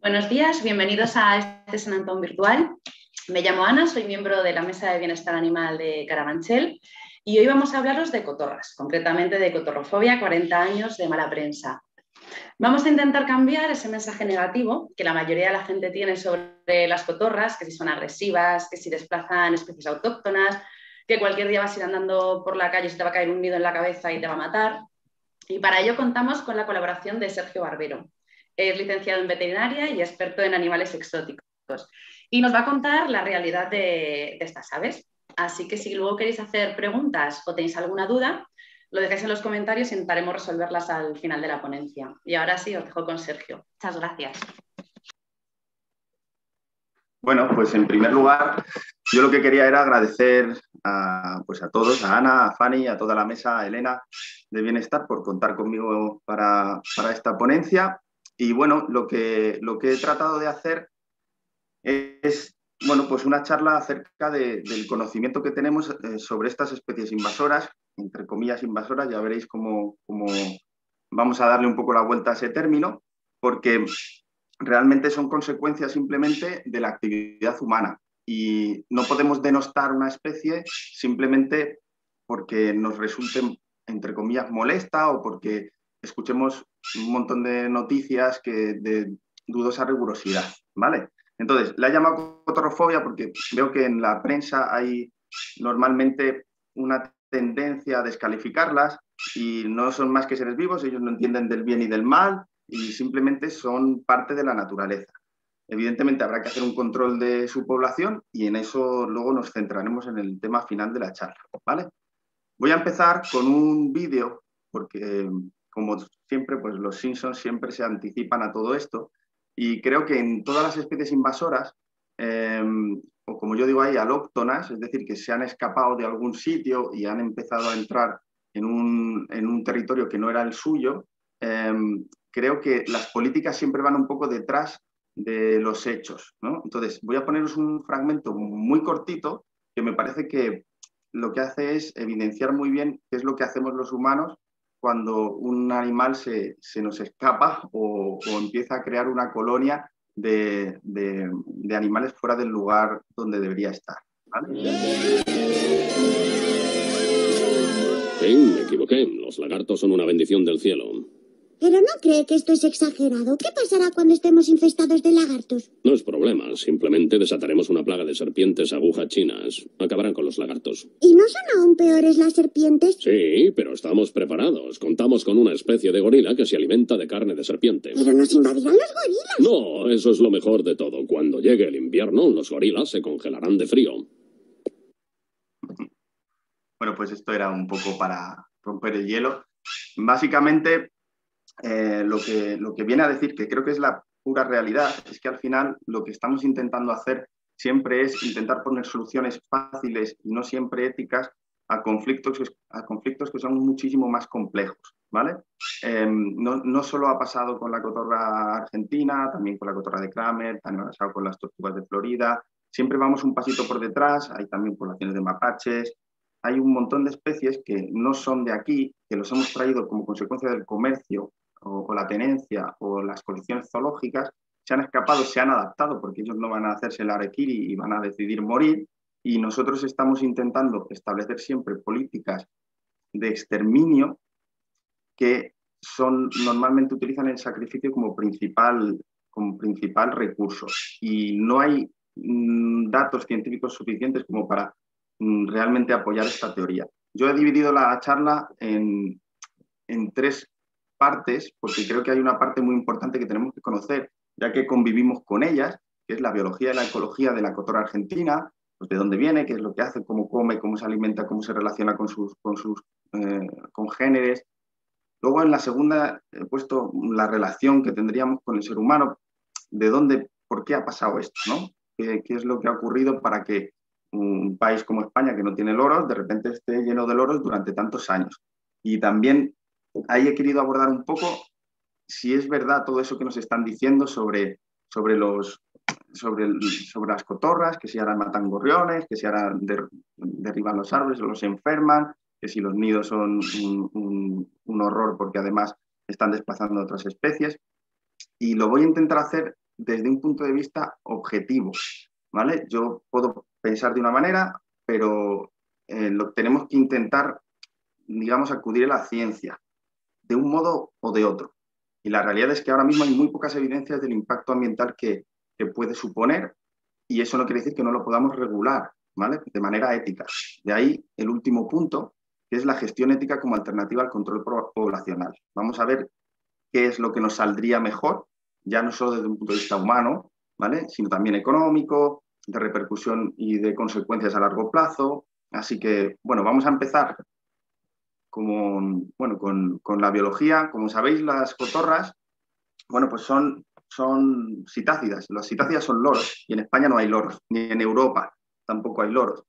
Buenos días, bienvenidos a este San Antón virtual. Me llamo Ana, soy miembro de la Mesa de Bienestar Animal de Carabanchel y hoy vamos a hablaros de cotorras, concretamente de cotorrofobia, 40 años de mala prensa. Vamos a intentar cambiar ese mensaje negativo que la mayoría de la gente tiene sobre las cotorras, que si son agresivas, que si desplazan especies autóctonas, que cualquier día vas a ir andando por la calle y se te va a caer un nido en la cabeza y te va a matar. Y para ello contamos con la colaboración de Sergio Barbero. Es licenciado en veterinaria y experto en animales exóticos. Y nos va a contar la realidad de estas aves. Así que si luego queréis hacer preguntas o tenéis alguna duda, lo dejáis en los comentarios y intentaremos resolverlas al final de la ponencia. Y ahora sí, os dejo con Sergio. Muchas gracias. Bueno, pues en primer lugar, yo lo que quería era agradecer a todos, a Ana, a Fanny, a toda la mesa, a Elena de Bienestar por contar conmigo para esta ponencia. Y bueno, lo que he tratado de hacer es pues una charla acerca del conocimiento que tenemos sobre estas especies invasoras, entre comillas invasoras. Ya veréis cómo vamos a darle un poco la vuelta a ese término, porque realmente son consecuencias simplemente de la actividad humana y no podemos denostar una especie simplemente porque nos resulte, entre comillas, molesta o porque escuchemos un montón de noticias de dudosa rigurosidad, ¿vale? Entonces, la he llamado cotorrofobia porque veo que en la prensa hay normalmente una tendencia a descalificarlas y no son más que seres vivos, ellos no entienden del bien y del mal y simplemente son parte de la naturaleza. Evidentemente habrá que hacer un control de su población y en eso luego nos centraremos en el tema final de la charla, ¿vale? Voy a empezar con un vídeo porque, como siempre, pues los Simpsons siempre se anticipan a todo esto y creo que en todas las especies invasoras, o como yo digo ahí, alóctonas, es decir, que se han escapado de algún sitio y han empezado a entrar en un territorio que no era el suyo, creo que las políticas siempre van un poco detrás de los hechos, ¿no? Entonces, voy a poneros un fragmento muy cortito que me parece que lo que hace es evidenciar muy bien qué es lo que hacemos los humanos cuando un animal se nos escapa o empieza a crear una colonia de animales fuera del lugar donde debería estar, ¿vale? Me equivoqué. Los lagartos son una bendición del cielo. ¿Pero no cree que esto es exagerado? ¿Qué pasará cuando estemos infestados de lagartos? No es problema. Simplemente desataremos una plaga de serpientes aguja chinas. Acabarán con los lagartos. ¿Y no son aún peores las serpientes? Sí, pero estamos preparados. Contamos con una especie de gorila que se alimenta de carne de serpiente. ¿Pero nos invadirán los gorilas? No, eso es lo mejor de todo. Cuando llegue el invierno, los gorilas se congelarán de frío. Bueno, pues esto era un poco para romper el hielo. Básicamente, lo que viene a decir, que creo que es la pura realidad, es que al final lo que estamos intentando hacer siempre es intentar poner soluciones fáciles y no siempre éticas a conflictos que son muchísimo más complejos, ¿vale? No solo ha pasado con la cotorra argentina, también con la cotorra de Kramer, también ha pasado con las tortugas de Florida. Siempre vamos un pasito por detrás, hay también poblaciones de mapaches, hay un montón de especies que no son de aquí, que los hemos traído como consecuencia del comercio o la tenencia o las colecciones zoológicas, se han escapado, se han adaptado, porque ellos no van a hacerse el harakiri y van a decidir morir, y nosotros estamos intentando establecer siempre políticas de exterminio que normalmente utilizan el sacrificio como principal recurso. Y no hay datos científicos suficientes como para realmente apoyar esta teoría. Yo he dividido la charla en tres partes, porque creo que hay una parte muy importante que tenemos que conocer, ya que convivimos con ellas, que es la biología y la ecología de la cotorra argentina, pues de dónde viene, qué es lo que hace, cómo come, cómo se alimenta, cómo se relaciona con sus congéneres. Luego, en la segunda, he puesto la relación que tendríamos con el ser humano, de dónde, por qué ha pasado esto, ¿no? ¿Qué es lo que ha ocurrido para que un país como España, que no tiene loros, de repente esté lleno de loros durante tantos años? Y también ahí he querido abordar un poco si es verdad todo eso que nos están diciendo sobre las cotorras, que si ahora matan gorriones, que si ahora derriban los árboles o los enferman, que si los nidos son un horror porque además están desplazando a otras especies. Y lo voy a intentar hacer desde un punto de vista objetivo, ¿vale? Yo puedo pensar de una manera, pero tenemos que intentar, digamos, acudir a la ciencia, de un modo o de otro. Y la realidad es que ahora mismo hay muy pocas evidencias del impacto ambiental que puede suponer, y eso no quiere decir que no lo podamos regular, ¿vale? De manera ética. De ahí el último punto, que es la gestión ética como alternativa al control poblacional. Vamos a ver qué es lo que nos saldría mejor, ya no solo desde un punto de vista humano, ¿vale? Sino también económico, de repercusión y de consecuencias a largo plazo. Así que, bueno, vamos a empezar con la biología. Como sabéis, las cotorras, bueno, pues son citácidas. Las citácidas son loros, y en España no hay loros, ni en Europa tampoco hay loros.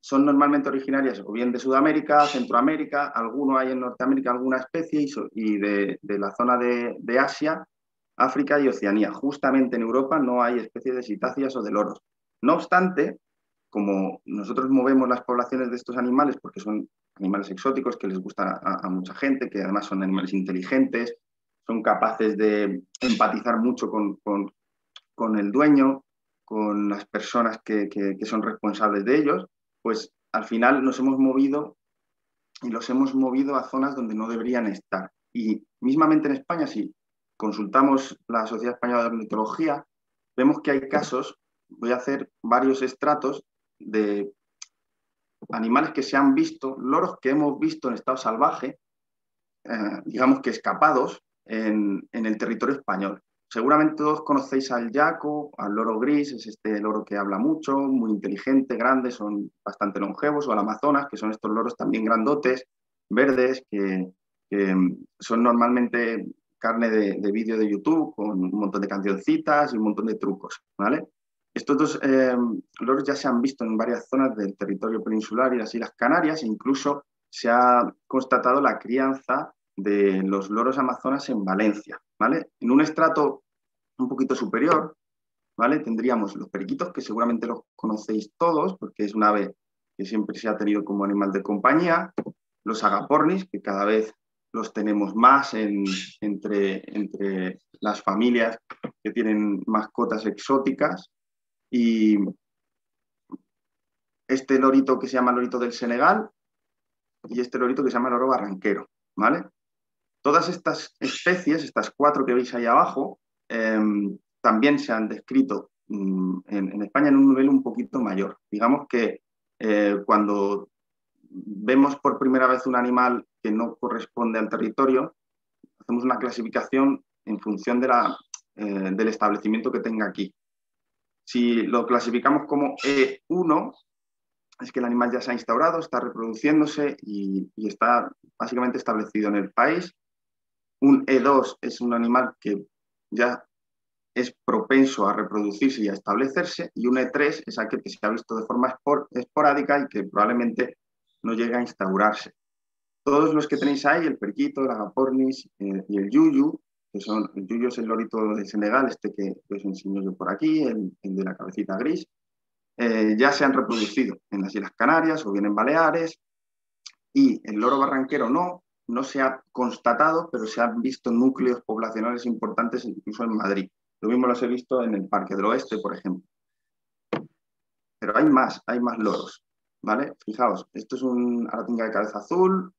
Son normalmente originarias o bien de Sudamérica, Centroamérica, alguno hay en Norteamérica, alguna especie, y de la zona de Asia, África y Oceanía. Justamente en Europa no hay especies de citáceas o de loros. No obstante, como nosotros movemos las poblaciones de estos animales, porque son animales exóticos que les gustan a mucha gente, que además son animales inteligentes, son capaces de empatizar mucho con el dueño, con las personas que son responsables de ellos, pues al final nos hemos movido y los hemos movido a zonas donde no deberían estar. Y mismamente en España, si consultamos la Sociedad Española de Ornitología, vemos que hay casos, voy a hacer varios estratos de animales que se han visto, loros que hemos visto en estado salvaje, digamos que escapados en el territorio español. Seguramente todos conocéis al yaco, al loro gris, es este loro que habla mucho, muy inteligente, grande, son bastante longevos, o al amazonas, que son estos loros también grandotes, verdes, que son normalmente carne de vídeo de YouTube, con un montón de cancioncitas y un montón de trucos, ¿vale? Estos dos loros ya se han visto en varias zonas del territorio peninsular y las Islas Canarias, e incluso se ha constatado la crianza de los loros amazonas en Valencia, ¿vale? En un estrato un poquito superior, ¿vale? Tendríamos los periquitos, que seguramente los conocéis todos, porque es un ave que siempre se ha tenido como animal de compañía, los agapornis, que cada vez los tenemos más entre las familias que tienen mascotas exóticas, y este lorito que se llama lorito del Senegal y este lorito que se llama loro barranquero, ¿vale? Todas estas especies, estas 4 que veis ahí abajo, también se han descrito en España en un nivel un poquito mayor. Digamos que cuando vemos por primera vez un animal que no corresponde al territorio, hacemos una clasificación en función del establecimiento que tenga aquí. Si lo clasificamos como E1, es que el animal ya se ha instaurado, está reproduciéndose y está básicamente establecido en el país. Un E2 es un animal que ya es propenso a reproducirse y a establecerse, y un E3 es aquel que se ha visto de forma esporádica y que probablemente no llegue a instaurarse. Todos los que tenéis ahí, el periquito, el agapornis y el yuyu, el yuyu es el lorito de Senegal, este que os enseño yo por aquí, el de la cabecita gris, ya se han reproducido en las Islas Canarias o bien en Baleares, y el loro barranquero no se ha constatado, pero se han visto núcleos poblacionales importantes incluso en Madrid. Lo mismo los he visto en el Parque del Oeste, por ejemplo. Pero hay más loros, ¿vale? Fijaos, esto es un aratinga de cabeza azul,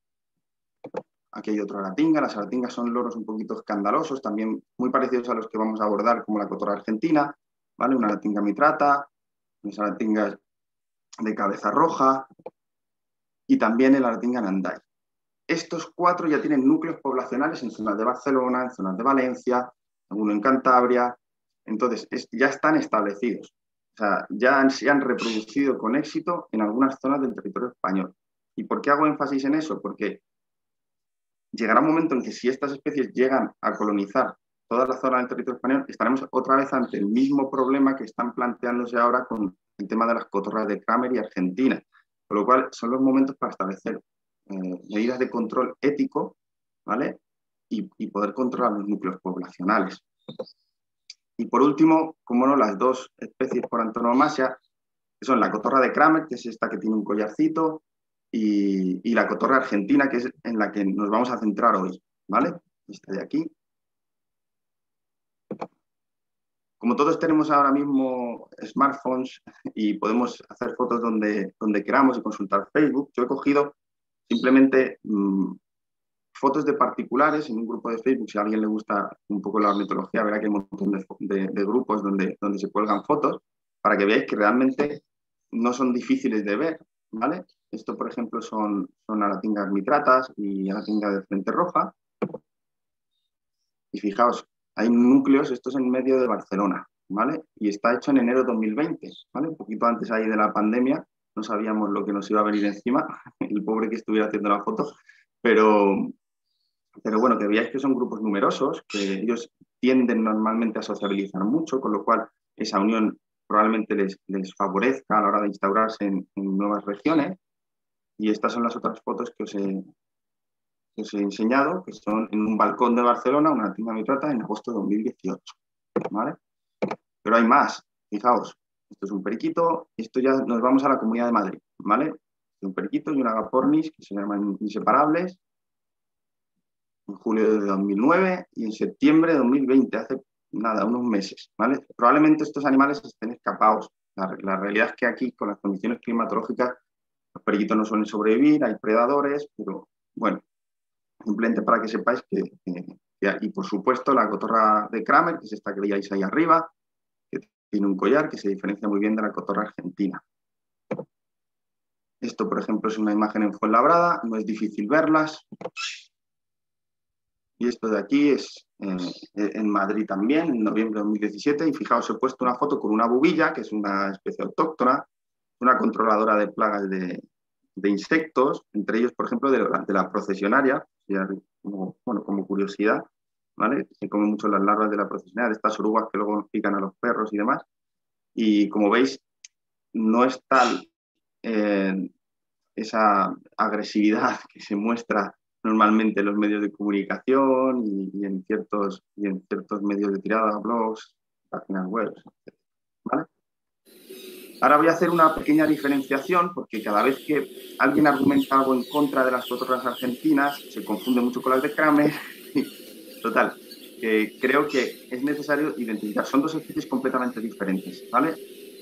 aquí hay otro aratinga. Las aratingas son loros un poquito escandalosos, también muy parecidos a los que vamos a abordar, como la cotorra argentina, ¿vale? Una aratinga mitrata, unas aratingas de cabeza roja y también el aratinga nanday. Estos 4 ya tienen núcleos poblacionales en zonas de Barcelona, en zonas de Valencia, alguno en Cantabria. Entonces, ya están establecidos. O sea, ya se han reproducido con éxito en algunas zonas del territorio español. ¿Y por qué hago énfasis en eso? Porque llegará un momento en que, si estas especies llegan a colonizar toda la zona del territorio español, estaremos otra vez ante el mismo problema que están planteándose ahora con el tema de las cotorras de Kramer y Argentina. Con lo cual, son los momentos para establecer medidas de control ético, ¿vale? Y poder controlar los núcleos poblacionales. Y por último, como no, las 2 especies por antonomasia, que son la cotorra de Kramer, que es esta que tiene un collarcito, y la cotorra argentina, que es en la que nos vamos a centrar hoy, ¿vale? Esta de aquí. como todos tenemos ahora mismo smartphones y podemos hacer fotos donde queramos y consultar Facebook, yo he cogido simplemente fotos de particulares en un grupo de Facebook. Si a alguien le gusta un poco la ornitología, verá que hay un montón de grupos donde se cuelgan fotos, para que veáis que realmente no son difíciles de ver, ¿vale? Esto, por ejemplo, son aratingas mitratas y aratinga de frente roja. Y fijaos, hay núcleos, esto es en medio de Barcelona, ¿vale? Y está hecho en enero de 2020, ¿vale? Un poquito antes ahí de la pandemia, no sabíamos lo que nos iba a venir encima, el pobre que estuviera haciendo la foto, pero bueno, que veáis que son grupos numerosos, que ellos tienden normalmente a sociabilizar mucho, con lo cual esa unión probablemente les favorezca a la hora de instaurarse en nuevas regiones. Y estas son las otras fotos que os he enseñado, que son en un balcón de Barcelona, una aratinga mitrata en agosto de 2018, ¿vale? Pero hay más, fijaos, esto es un periquito, esto ya nos vamos a la Comunidad de Madrid, ¿vale? Un periquito y una agapornis que se llaman inseparables, en julio de 2009 y en septiembre de 2020, hace nada, unos meses, ¿vale? Probablemente estos animales estén escapados. La realidad es que aquí, con las condiciones climatológicas, los periquitos no suelen sobrevivir, hay predadores, pero bueno, simplemente para que sepáis que y por supuesto la cotorra de Kramer, que es esta que veíais ahí arriba, que tiene un collar que se diferencia muy bien de la cotorra argentina. Esto, por ejemplo, es una imagen en Fuenlabrada, no es difícil verlas. Y esto de aquí es en Madrid también, en noviembre de 2017. Y fijaos, he puesto una foto con una bubilla, que es una especie autóctona, una controladora de plagas de insectos, entre ellos, por ejemplo, de la procesionaria, como curiosidad, ¿vale? Se comen mucho las larvas de la procesionaria, de estas orugas que luego nos pican a los perros y demás. Y como veis, no es tal esa agresividad que se muestra normalmente en los medios de comunicación y en ciertos medios de tirada, blogs, páginas web, ¿vale? Ahora voy a hacer una pequeña diferenciación, porque cada vez que alguien argumenta algo en contra de las cotorras argentinas, se confunde mucho con las de Kramer. Total, creo que es necesario identificar. Son dos especies completamente diferentes, ¿vale?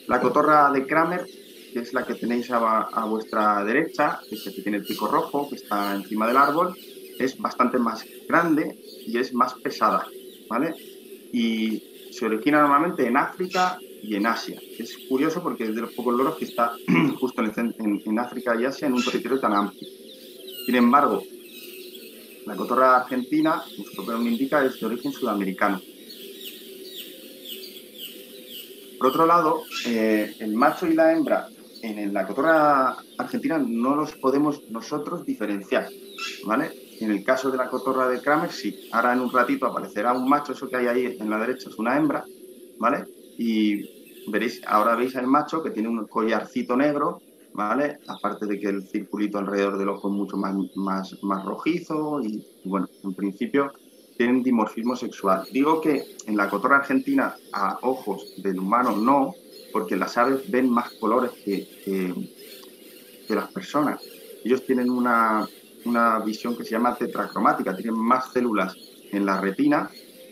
La cotorra de Kramer, que es la que tenéis a vuestra derecha, que es la que tiene el pico rojo, que está encima del árbol, es bastante más grande y es más pesada, ¿vale? Y se origina normalmente en África y en Asia. Es curioso porque es de los pocos loros que está justo en África y Asia en un territorio tan amplio. Sin embargo, la cotorra argentina, como su propio nombre indica, es de origen sudamericano. Por otro lado, el macho y la hembra en la cotorra argentina no los podemos nosotros diferenciar, ¿vale? En el caso de la cotorra de Kramer, sí. Ahora en un ratito aparecerá un macho, eso que hay ahí en la derecha es una hembra, ¿vale? Y veréis, ahora veis al macho que tiene un collarcito negro, ¿vale? Aparte de que el circulito alrededor del ojo es mucho más rojizo y, bueno, en principio tienen dimorfismo sexual. Digo que en la cotorra argentina a ojos del humano no, porque las aves ven más colores que las personas. Ellos tienen una visión que se llama tetracromática, tienen más células en la retina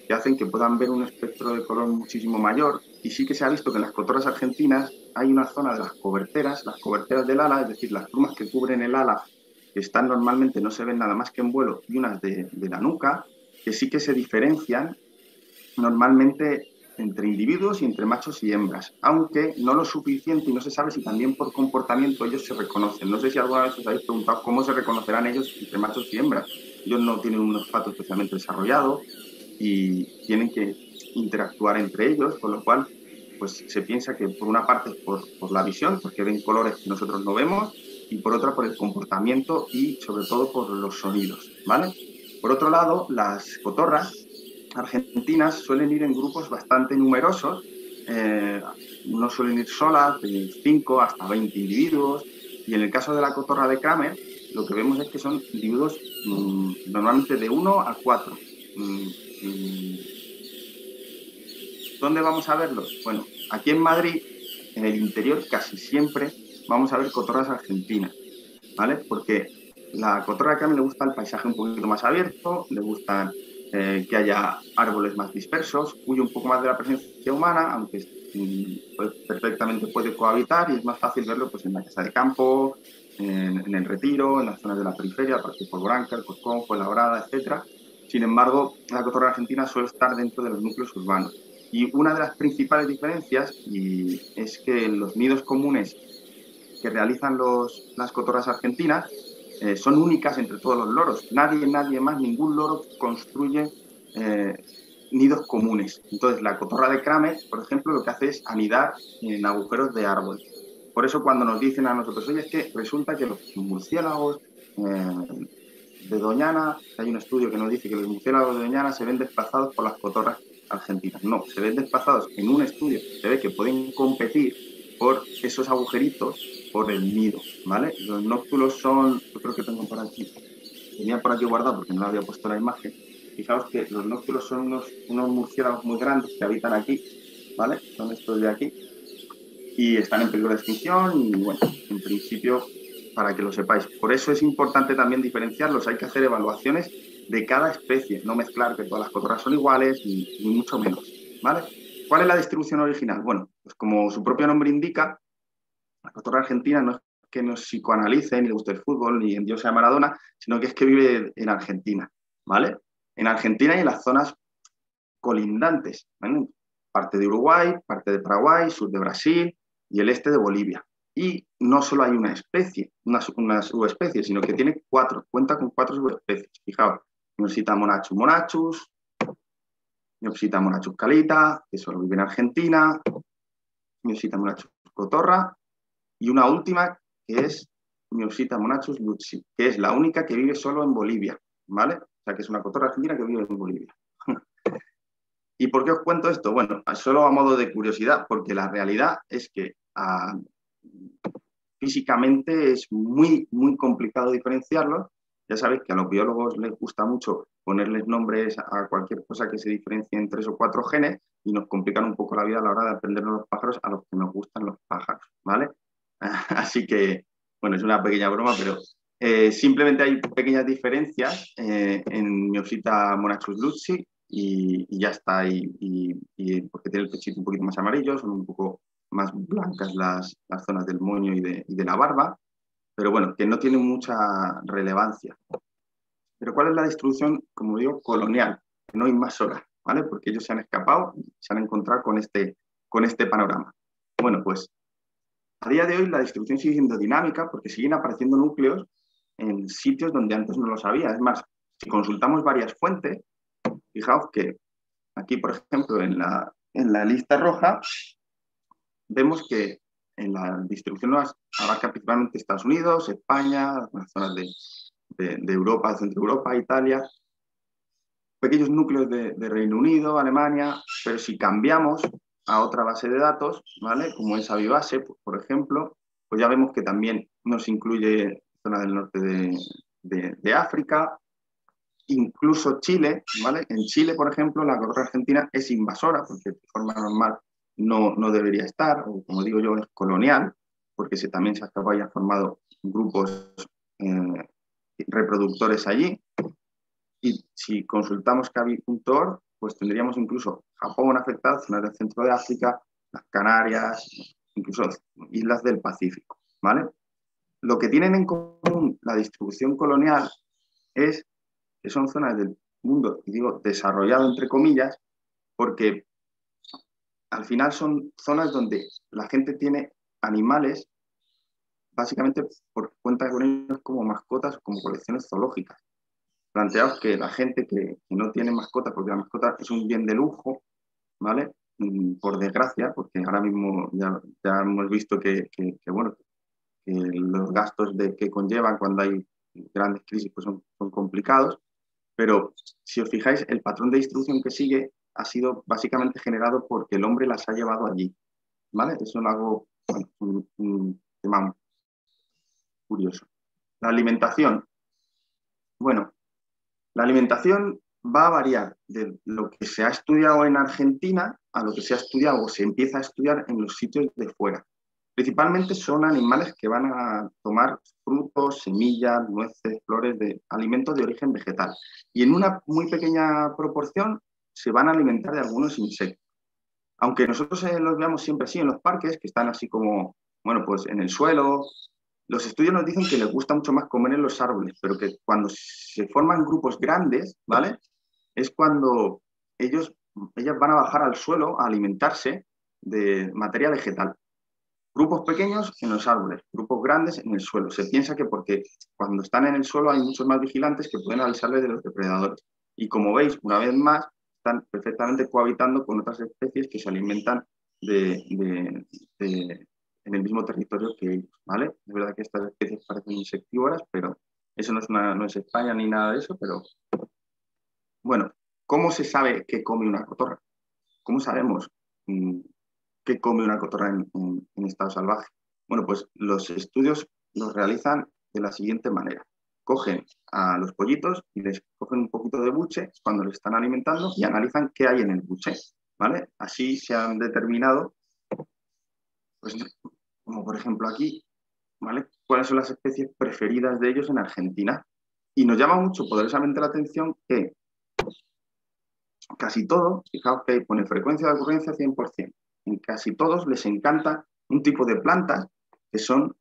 que hacen que puedan ver un espectro de color muchísimo mayor. Y sí que se ha visto que en las cotorras argentinas hay una zona de las coberteras del ala, es decir, las plumas que cubren el ala, que están normalmente, no se ven nada más que en vuelo, y unas de la nuca, que sí que se diferencian normalmente entre individuos y entre machos y hembras, aunque no lo suficiente y no se sabe si también por comportamiento ellos se reconocen. No sé si alguna vez os habéis preguntado cómo se reconocerán ellos entre machos y hembras. Ellos no tienen un olfato especialmente desarrollado y tienen que interactuar entre ellos, con lo cual pues se piensa que por una parte es por la visión, porque ven colores que nosotros no vemos, y por otra por el comportamiento y sobre todo por los sonidos, ¿vale? Por otro lado, las cotorras argentinas suelen ir en grupos bastante numerosos, no suelen ir solas, de 5 hasta 20 individuos, y en el caso de la cotorra de Kramer, lo que vemos es que son individuos normalmente de 1 a 4. ¿Dónde vamos a verlos? Bueno, aquí en Madrid, en el interior, casi siempre vamos a ver cotorras argentinas, ¿vale? Porque la cotorra de Kramer le gusta el paisaje un poquito más abierto, le gustan que haya árboles más dispersos, huye un poco más de la presencia humana, aunque pues, perfectamente puede cohabitar, y es más fácil verlo pues, en la casa de campo, en el Retiro, en las zonas de la periferia, Parque Polvoranca, el Corcón, Fuenlabrada, etc. Sin embargo, la cotorra argentina suele estar dentro de los núcleos urbanos. Y una de las principales diferencias es que los nidos comunes que realizan las cotorras argentinas son únicas entre todos los loros. Nadie más, ningún loro construye nidos comunes. Entonces, la cotorra de Kramer, por ejemplo, lo que hace es anidar en agujeros de árbol. Por eso cuando nos dicen a nosotros, oye, es que resulta que los murciélagos de Doñana, hay un estudio que nos dice que los murciélagos de Doñana se ven desplazados por las cotorras argentinas. No, se ven desplazados en un estudio. Se ve que pueden competir por esos agujeritos, por el nido, ¿vale? Los nóctulos son, yo creo que tengo por aquí, tenía por aquí guardado porque no había puesto la imagen. Fijaos que los nóctulos son unos murciélagos muy grandes que habitan aquí, ¿vale? Son estos de aquí y están en peligro de extinción y, bueno, en principio, para que lo sepáis. Por eso es importante también diferenciarlos. Hay que hacer evaluaciones de cada especie, no mezclar que todas las cotorras son iguales, ni mucho menos, ¿vale? ¿Cuál es la distribución original? Bueno, pues como su propio nombre indica, la cotorra argentina no es que nos psicoanalice, ni le guste el fútbol, ni endiose a Maradona, sino que es que vive en Argentina, ¿vale? En Argentina y en las zonas colindantes, ¿vale? Parte de Uruguay, parte de Paraguay, sur de Brasil y el este de Bolivia. Y no solo hay una especie, una subespecie, sino que tiene cuenta con 4 subespecies. Fijaos, Miosita monachus monachus, Miosita monachus calita, que solo vive en Argentina, Miosita monachus cotorra, y una última que es Miosita monachus lutzi, que es la única que vive solo en Bolivia, ¿vale? O sea, que es una cotorra argentina que vive en Bolivia. ¿Y por qué os cuento esto? Bueno, solo a modo de curiosidad, porque la realidad es que físicamente es muy, muy complicado diferenciarlos. Ya sabéis que a los biólogos les gusta mucho ponerles nombres a cualquier cosa que se diferencie en 3 o 4 genes y nos complican un poco la vida a la hora de aprendernos los pájaros a los que nos gustan los pájaros, ¿vale? Así que, bueno, es una pequeña broma, pero simplemente hay pequeñas diferencias en Miosita monachus lutzi y ya está. Y porque tiene el pechito un poquito más amarillo, son un poco más blancas las zonas del moño y de la barba, pero bueno, que no tiene mucha relevancia. Pero ¿cuál es la distribución, como digo, colonial? Que no invasora, ¿vale? Porque ellos se han escapado y se han encontrado con este panorama. Bueno, pues a día de hoy la distribución sigue siendo dinámica porque siguen apareciendo núcleos en sitios donde antes no los había. Es más, si consultamos varias fuentes, fijaos que aquí, por ejemplo, en la lista roja, vemos que en la distribución abarca principalmente Estados Unidos, España, las zonas de Europa, Centro Europa, Italia, pequeños núcleos de Reino Unido, Alemania, pero si cambiamos a otra base de datos, ¿vale? Como es Avibase, por ejemplo, pues ya vemos que también nos incluye zona del norte de África, incluso Chile, ¿vale? En Chile, por ejemplo, la cotorra argentina es invasora, porque de forma normal no debería estar, o como digo yo, es colonial, porque también se ha acabado y han formado grupos reproductores allí. Y si consultamos cavi.org, pues tendríamos incluso Japón afectado, zonas del centro de África, las Canarias, incluso islas del Pacífico, ¿vale? Lo que tienen en común la distribución colonial es que son zonas del mundo, y digo desarrollado entre comillas, porque al final son zonas donde la gente tiene animales básicamente porque cuenta con ellos como mascotas, como colecciones zoológicas. Planteaos que la gente que no tiene mascotas, porque la mascota es un bien de lujo, ¿vale? Por desgracia, porque ahora mismo ya hemos visto que bueno, que los gastos que conllevan cuando hay grandes crisis pues son complicados, pero si os fijáis, el patrón de distribución que sigue ha sido básicamente generado porque el hombre las ha llevado allí, ¿vale? Eso es algo, bueno, un tema curioso. La alimentación. Bueno, la alimentación va a variar de lo que se ha estudiado en Argentina a lo que se ha estudiado o se empieza a estudiar en los sitios de fuera, Principalmente son animales que van a tomar frutos, semillas, nueces, flores de alimentos de origen vegetal. Y en una muy pequeña proporción se van a alimentar de algunos insectos. Aunque nosotros los veamos siempre así en los parques, que están así como, bueno, pues en el suelo, los estudios nos dicen que les gusta mucho más comer en los árboles, pero que cuando se forman grupos grandes, ¿vale? Es cuando ellas van a bajar al suelo a alimentarse de materia vegetal. Grupos pequeños en los árboles, grupos grandes en el suelo. Se piensa que porque cuando están en el suelo hay muchos más vigilantes que pueden avisarles de los depredadores. Y como veis, una vez más, están perfectamente cohabitando con otras especies que se alimentan en el mismo territorio que ellos, ¿vale? Es verdad que estas especies parecen insectívoras, pero eso no es España ni nada de eso, pero bueno, ¿cómo se sabe qué come una cotorra? ¿Cómo sabemos qué come una cotorra en estado salvaje? Bueno, pues los estudios los realizan de la siguiente manera. Cogen a los pollitos y les cogen un poquito de buche cuando les están alimentando y analizan qué hay en el buche, ¿vale? Así se han determinado, pues, como por ejemplo aquí, ¿vale? Cuáles son las especies preferidas de ellos en Argentina. Y nos llama mucho poderosamente la atención que casi todo, fijaos que pone frecuencia de ocurrencia 100%, en casi todos les encanta un tipo de plantas que son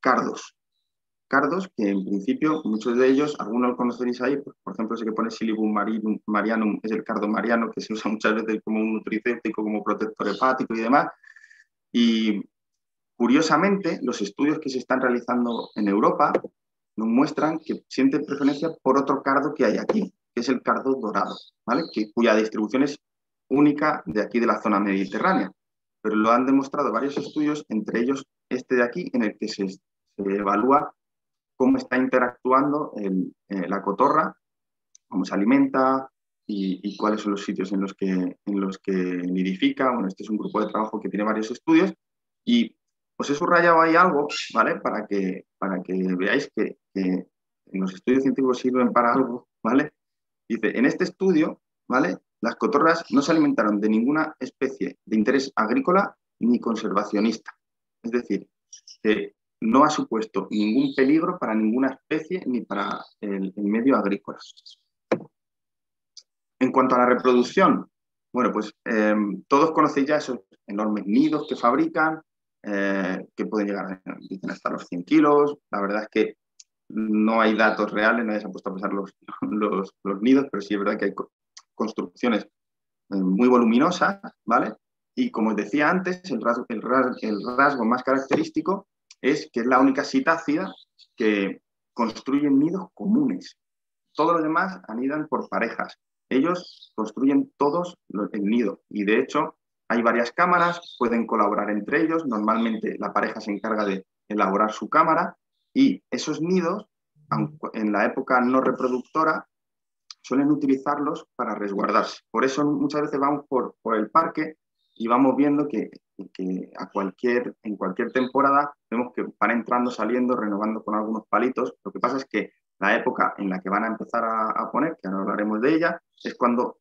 cardos. Cardos que en principio muchos de ellos, algunos lo conoceréis ahí, por ejemplo ese que pone Silybum marianum es el cardo mariano que se usa muchas veces como un nutricéptico, como protector hepático y demás. Y curiosamente los estudios que se están realizando en Europa nos muestran que siente preferencia por otro cardo que hay aquí, que es el cardo dorado, ¿vale? Cuya distribución es única de aquí de la zona mediterránea. Pero lo han demostrado varios estudios, entre ellos este de aquí, en el que se evalúa cómo está interactuando la cotorra, cómo se alimenta y cuáles son los sitios en los que nidifica. Bueno, este es un grupo de trabajo que tiene varios estudios y os he subrayado ahí algo, ¿vale? Para que veáis que los estudios científicos sirven para algo, ¿vale? Dice, en este estudio, ¿vale? Las cotorras no se alimentaron de ninguna especie de interés agrícola ni conservacionista. Es decir, que no ha supuesto ningún peligro para ninguna especie ni para el medio agrícola. En cuanto a la reproducción, bueno, pues todos conocéis ya esos enormes nidos que fabrican, que pueden llegar, dicen, hasta los 100 kilos. La verdad es que no hay datos reales, nadie se ha puesto a pesar los nidos, pero sí es verdad que hay construcciones muy voluminosas, ¿vale? Y como os decía antes, el rasgo más característico es que es la única citácida que construyen nidos comunes. Todos los demás anidan por parejas. Ellos construyen todos el nido y de hecho hay varias cámaras, pueden colaborar entre ellos. Normalmente la pareja se encarga de elaborar su cámara y esos nidos, en la época no reproductora, suelen utilizarlos para resguardarse. Por eso muchas veces vamos por el parque y vamos viendo que en cualquier temporada vemos que van entrando, saliendo, renovando con algunos palitos. Lo que pasa es que la época en la que van a empezar a poner, que ahora hablaremos de ella, es cuando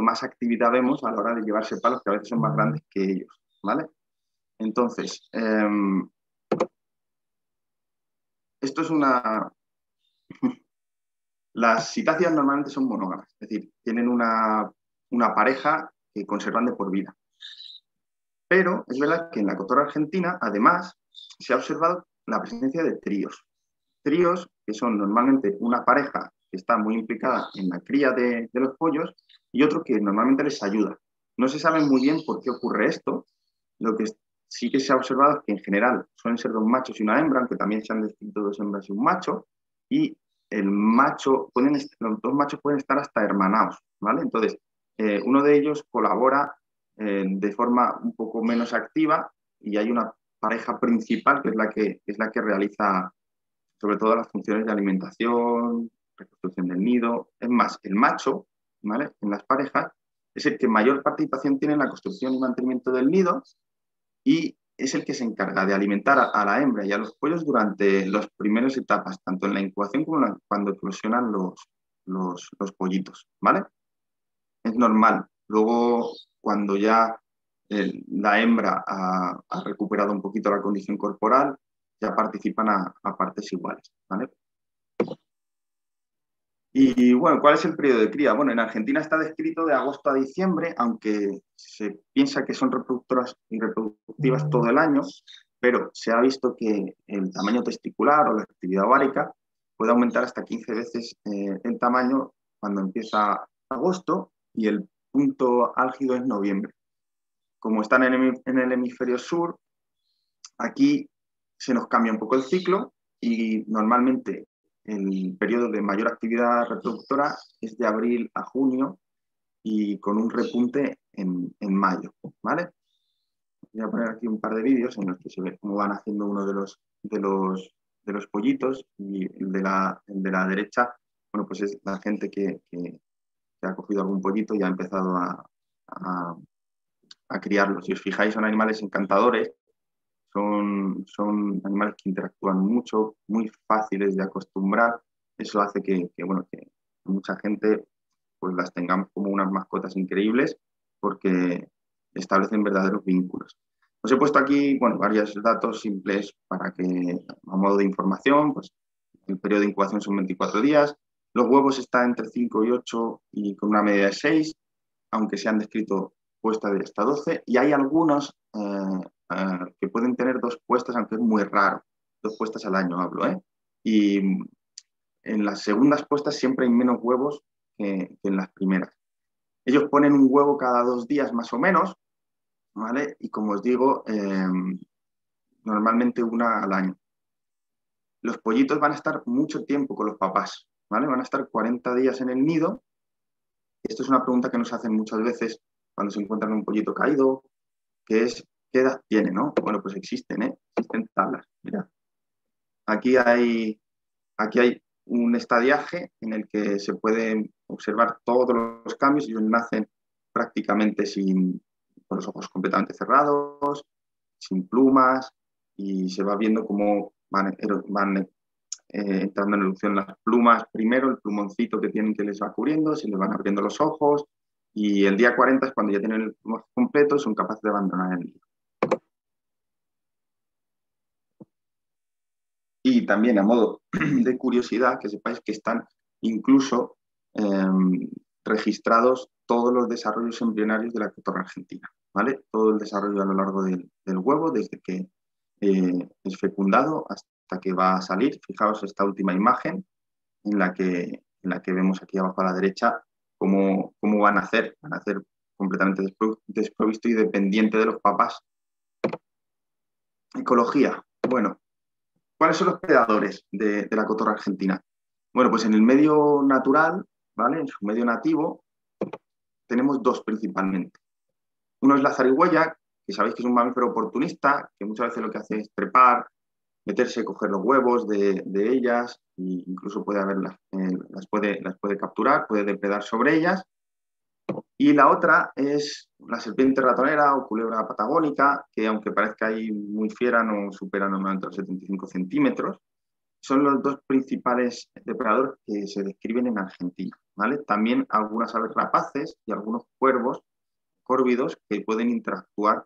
más actividad vemos a la hora de llevarse palos que a veces son más grandes que ellos, ¿vale? Entonces, esto es una... Las citácidas normalmente son monógamas, es decir, tienen una pareja que conservan de por vida. Pero es verdad que en la cotorra argentina, además, se ha observado la presencia de tríos. Tríos que son normalmente una pareja que está muy implicada en la cría de los pollos y otro que normalmente les ayuda. No se sabe muy bien por qué ocurre esto. Lo que sí que se ha observado es que en general suelen ser dos machos y una hembra, aunque también se han descrito dos hembras y un macho, y los dos machos pueden estar hasta hermanados, ¿vale? Entonces, uno de ellos colabora de forma un poco menos activa y hay una pareja principal que es la que realiza sobre todo las funciones de alimentación, reconstrucción del nido. Es más, el macho, ¿vale? En las parejas es el que mayor participación tiene en la construcción y mantenimiento del nido y es el que se encarga de alimentar a la hembra y a los pollos durante las primeras etapas, tanto en la incubación como cuando eclosionan los pollitos, ¿vale? Es normal. Luego, cuando ya la hembra ha recuperado un poquito la condición corporal, ya participan a partes iguales, ¿vale? Y bueno, ¿cuál es el periodo de cría? Bueno, en Argentina está descrito de agosto a diciembre, aunque se piensa que son reproductoras y reproductivas todo el año, pero se ha visto que el tamaño testicular o la actividad ovárica puede aumentar hasta 15 veces el tamaño cuando empieza agosto y el punto álgido es noviembre. Como están en el hemisferio sur, aquí se nos cambia un poco el ciclo y normalmente el periodo de mayor actividad reproductora es de abril a junio y con un repunte en mayo, ¿vale? Voy a poner aquí un par de vídeos en los que se ve cómo van haciendo uno de los pollitos y el de la derecha, bueno, pues es la gente que ha cogido algún pollito y ha empezado a criarlos. Si os fijáis, son animales encantadores, son animales que interactúan mucho, muy fáciles de acostumbrar. Eso hace que mucha gente pues las tengamos como unas mascotas increíbles porque establecen verdaderos vínculos. Os he puesto aquí varios datos simples para que, a modo de información, pues el periodo de incubación son 24 días, los huevos están entre 5 y 8 y con una media de 6, aunque se han descrito puestas de hasta 12, y hay algunos que pueden tener 2 puestas, aunque es muy raro, 2 puestas al año hablo, ¿eh? Y en las segundas puestas siempre hay menos huevos que en las primeras. Ellos ponen un huevo cada 2 días más o menos, ¿vale? Y como os digo, normalmente una al año. Los pollitos van a estar mucho tiempo con los papás, ¿vale? Van a estar 40 días en el nido. Esto es una pregunta que nos hacen muchas veces cuando se encuentran un pollito caído, que es, ¿qué edad tiene, no? Bueno, pues existen, ¿eh? Existen tablas. Mira, aquí hay un estadiaje en el que se pueden observar todos los cambios. Ellos nacen prácticamente con los ojos completamente cerrados, sin plumas, y se va viendo cómo van entrando en erupción las plumas primero, el plumoncito que tienen que les va cubriendo, se les van abriendo los ojos, y el día 40 es cuando ya tienen el plumaje completo, son capaces de abandonar el nido. Y también, a modo de curiosidad, que sepáis que están incluso registrados todos los desarrollos embrionarios de la cotorra argentina, ¿vale? Todo el desarrollo a lo largo del huevo, desde que es fecundado hasta que va a salir. Fijaos esta última imagen en la que vemos aquí abajo a la derecha cómo van a nacer. Van a nacer completamente desprovisto y dependiente de los papás. Ecología. Bueno, ¿cuáles son los predadores de la cotorra argentina? Bueno, pues en el medio natural, ¿vale? En su medio nativo, tenemos 2 principalmente. Uno es la zarigüeya, que sabéis que es un mamífero oportunista, que muchas veces lo que hace es trepar, meterse, coger los huevos de ellas, e incluso puede las puede capturar, puede depredar sobre ellas. Y la otra es la serpiente ratonera o culebra patagónica, que aunque parezca ahí muy fiera, no supera normalmente los 75 centímetros. Son los 2 principales depredadores que se describen en Argentina, ¿vale? También algunas aves rapaces y algunos cuervos córvidos que pueden interactuar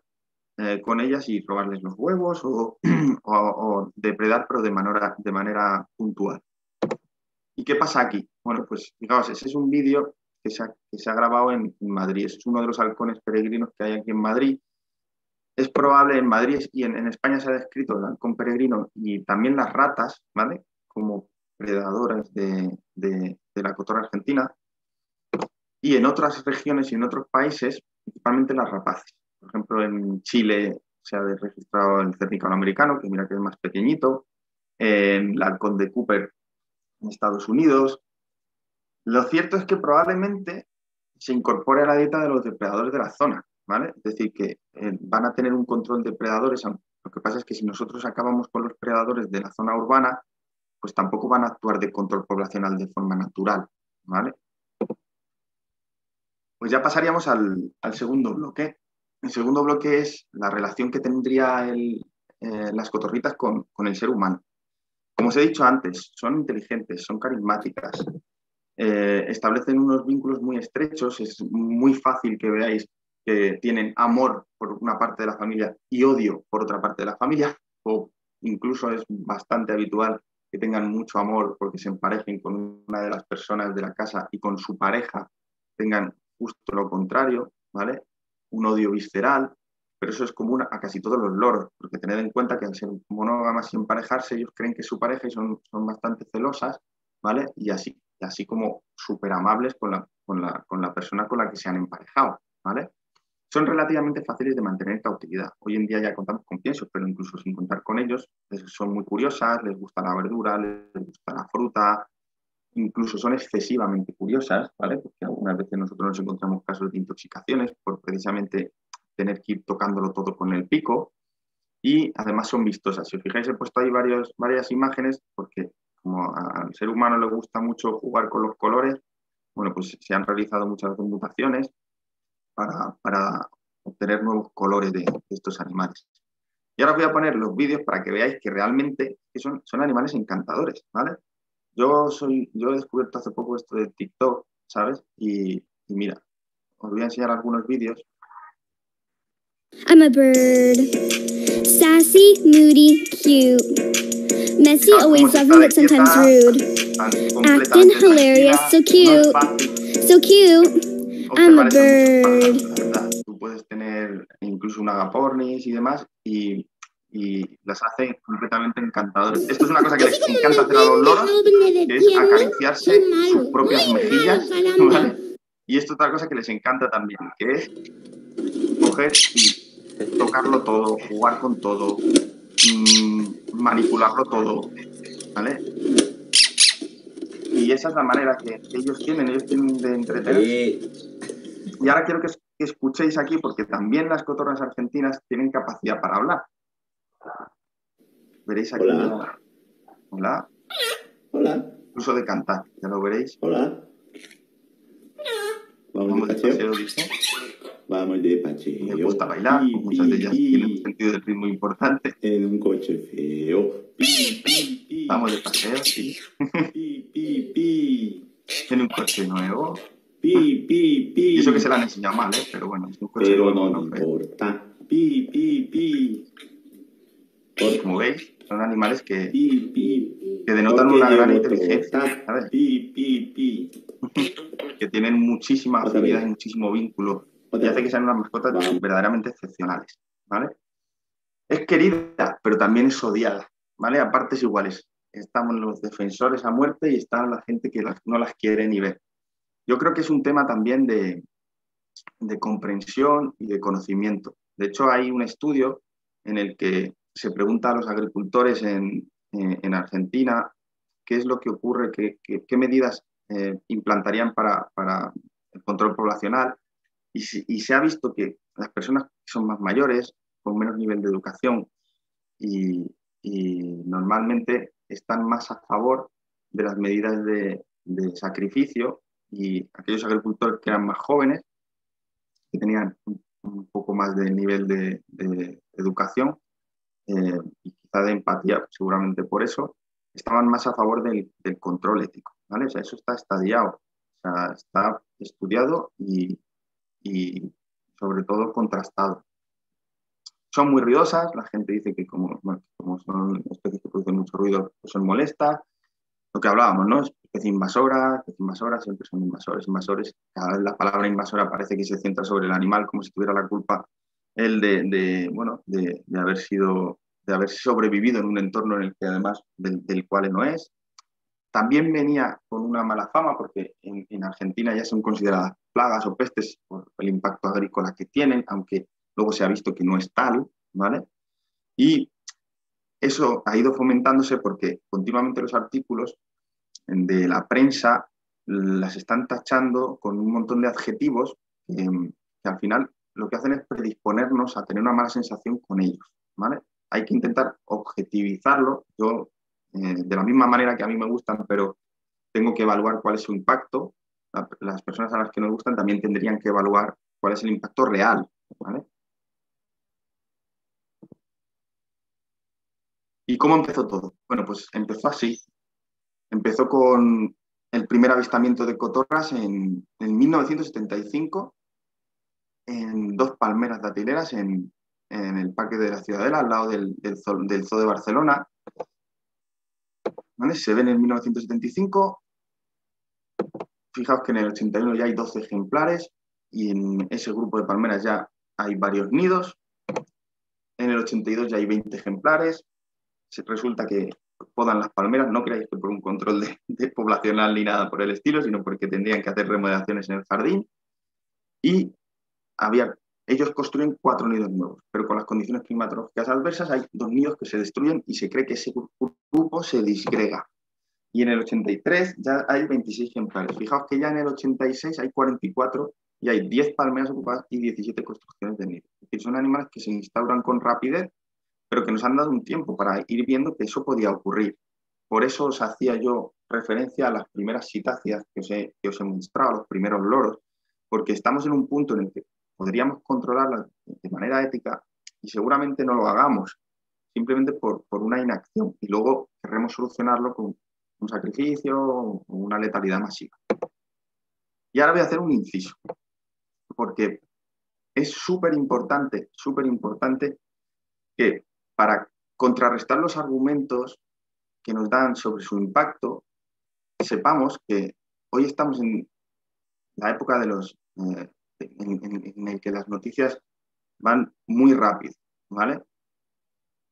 con ellas y robarles los huevos o depredar, pero de manera puntual. ¿Y qué pasa aquí? Bueno, pues fijaos, ese es un vídeo que se ha grabado en Madrid. Es uno de los halcones peregrinos que hay aquí en Madrid. Es probable en Madrid y en España se ha descrito el halcón peregrino y también las ratas, ¿vale? Como predadoras de la cotorra argentina. Y en otras regiones y en otros países, principalmente las rapaces. Por ejemplo, en Chile se ha registrado el cernícalo americano, que mira que es más pequeñito. El halcón de Cooper en Estados Unidos. Lo cierto es que probablemente se incorpore a la dieta de los depredadores de la zona, ¿vale? Es decir, que van a tener un control de predadores. Lo que pasa es que si nosotros acabamos con los predadores de la zona urbana, pues tampoco van a actuar de control poblacional de forma natural, ¿vale? Pues ya pasaríamos al segundo bloque. El segundo bloque es la relación que tendría las cotorritas con el ser humano. Como os he dicho antes, son inteligentes, son carismáticas, establecen unos vínculos muy estrechos. Es muy fácil que veáis que tienen amor por una parte de la familia y odio por otra parte de la familia, o incluso es bastante habitual que tengan mucho amor porque se emparejen con una de las personas de la casa y con su pareja tengan justo lo contrario, ¿vale? Un odio visceral, pero eso es común a casi todos los loros, porque tened en cuenta que al ser monógamas y emparejarse, ellos creen que es su pareja y son bastante celosas, ¿vale? Y así como súper amables con la persona con la que se han emparejado, ¿vale? Son relativamente fáciles de mantener en cautividad. Hoy en día ya contamos con piensos, pero incluso sin contar con ellos, son muy curiosas, les gusta la verdura, les gusta la fruta, incluso son excesivamente curiosas, ¿vale? Porque algunas veces nosotros nos encontramos casos de intoxicaciones por precisamente tener que ir tocándolo todo con el pico, y además son vistosas. Si os fijáis, he puesto ahí varias imágenes porque como al ser humano le gusta mucho jugar con los colores, bueno, pues se han realizado muchas mutaciones para obtener nuevos colores de estos animales. Y ahora os voy a poner los vídeos para que veáis que realmente son animales encantadores, ¿vale? Yo he descubierto hace poco esto de TikTok, ¿sabes? Y mira, os voy a enseñar algunos vídeos. I'm a bird. Sassy, moody, cute. Messy, always loving, but sometimes rude. Acting hilarious, so cute. So cute. I'm a bird. Tú puedes tener incluso una agapornis y demás, y las hace completamente encantadores. Esto es una cosa que les encanta hacer a los loros, que es acariciarse sus propias mejillas, ¿vale? Y esto es otra cosa que les encanta también, que es coger y tocarlo todo, jugar con todo, manipularlo todo, ¿vale? Y esa es la manera que ellos tienen de entretenerse. Y ahora quiero que escuchéis aquí, porque también las cotorras argentinas tienen capacidad para hablar. Veréis aquí. Hola. Hola. Hola. Incluso de cantar, ya lo veréis. Hola. Vamos de paseo, dice. Vamos de paseo. Me gusta bailar, muchas de ellas tienen un sentido del ritmo importante. En un coche feo. Vamos de paseo, sí. En un coche nuevo. Y eso que se la han enseñado mal, pero bueno, es un coche pero nuevo. No importa. Como veis, son animales que denotan una gran inteligencia, ¿sabes? Que tienen muchísima afinidad y muchísimo vínculo, y hace que sean unas mascotas verdaderamente excepcionales, ¿vale? Es querida, pero también es odiada, ¿vale? A partes iguales. Estamos los defensores a muerte y está la gente que no las quiere ni ver. Yo creo que es un tema también de comprensión y de conocimiento. De hecho, hay un estudio en el que se pregunta a los agricultores en Argentina qué es lo que ocurre, qué medidas implantarían para el control poblacional, y se ha visto que las personas que son más mayores, con menos nivel de educación y normalmente están más a favor de las medidas de sacrificio, y aquellos agricultores que eran más jóvenes, que tenían un poco más de nivel de educación y quizá de empatía, seguramente por eso, estaban más a favor del control ético, ¿vale? O sea, eso está estadiado, o sea, está estudiado y sobre todo contrastado. Son muy ruidosas, la gente dice que como son especies que producen mucho ruido, pues son molestas. Lo que hablábamos, ¿no? Especie invasora, siempre son invasores. Cada vez la palabra invasora parece que se centra sobre el animal, como si tuviera la culpa él de haber sobrevivido en un entorno en el que además del cual no es. También venía con una mala fama porque en Argentina ya son consideradas plagas o pestes por el impacto agrícola que tienen, aunque luego se ha visto que no es tal, ¿vale? Y eso ha ido fomentándose porque continuamente los artículos de la prensa las están tachando con un montón de adjetivos que al final lo que hacen es predisponernos a tener una mala sensación con ellos, ¿vale? Hay que intentar objetivizarlo. Yo, de la misma manera que a mí me gustan, pero tengo que evaluar cuál es su impacto, las personas a las que nos gustan también tendrían que evaluar cuál es el impacto real, ¿vale? ¿Y cómo empezó todo? Bueno, pues empezó así. Empezó con el primer avistamiento de cotorras en 1975 en 2 palmeras datileras en el Parque de la Ciudadela, al lado del Zoo de Barcelona. ¿Vale? Se ven en 1975. Fijaos que en el 81 ya hay 12 ejemplares y en ese grupo de palmeras ya hay varios nidos. En el 82 ya hay 20 ejemplares. Resulta que podan las palmeras, no creáis que por un control de poblacional ni nada por el estilo, sino porque tendrían que hacer remodelaciones en el jardín. Y ellos construyen 4 nidos nuevos, pero con las condiciones climatológicas adversas hay 2 nidos que se destruyen y se cree que ese grupo se disgrega. Y en el 83 ya hay 26 ejemplares. Fijaos que ya en el 86 hay 44 y hay 10 palmeras ocupadas y 17 construcciones de nidos. Es decir, son animales que se instauran con rapidez, pero que nos han dado un tiempo para ir viendo que eso podía ocurrir. Por eso os hacía yo referencia a las primeras citáceas que os he mostrado, a los primeros loros, porque estamos en un punto en el que podríamos controlarlas de manera ética y seguramente no lo hagamos, simplemente por una inacción, y luego querremos solucionarlo con un sacrificio o una letalidad masiva. Y ahora voy a hacer un inciso, porque es súper importante que para contrarrestar los argumentos que nos dan sobre su impacto, sepamos que hoy estamos en la época de en el que las noticias van muy rápido, ¿vale?